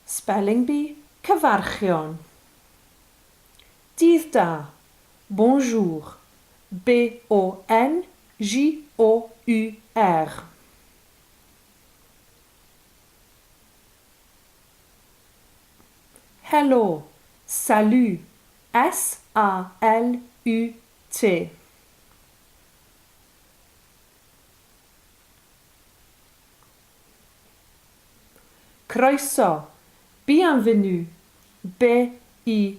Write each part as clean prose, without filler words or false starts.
Spelling bee cyfarchion. Dydd da. Bonjour. B-O-N-J-O-U-R. Hello. Salut. S-A-L-U-T. Croeso. Bienvenue. B-I-E-N-V-E-N-U-E.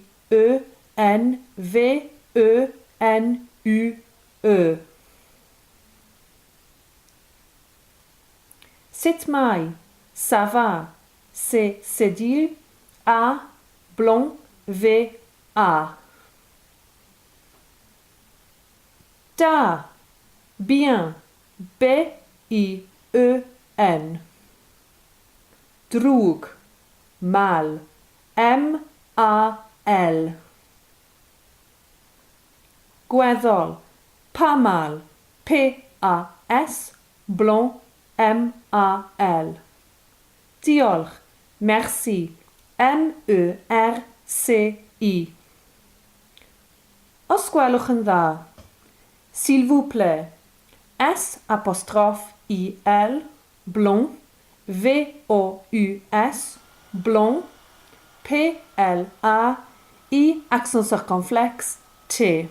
Sut mai? Ça va. C'est dire A blond V A. Da. Bien. B-I-E-N. Drwg. Mal. M-A-L. Gweddol. Pa mal. P-A-S. Blond. M-A-L. Diolch. Merci. M-E-R-C-I. Os gwelwch yn dda. S'il vous plaît. S-I-L. Blond. V-O-U-S. Blond. P-L-A-I. Accent circonflexe. T.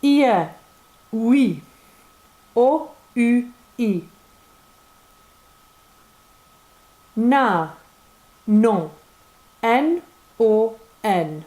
Ie. Oui. O-U-I. Na. Non. N-O-N.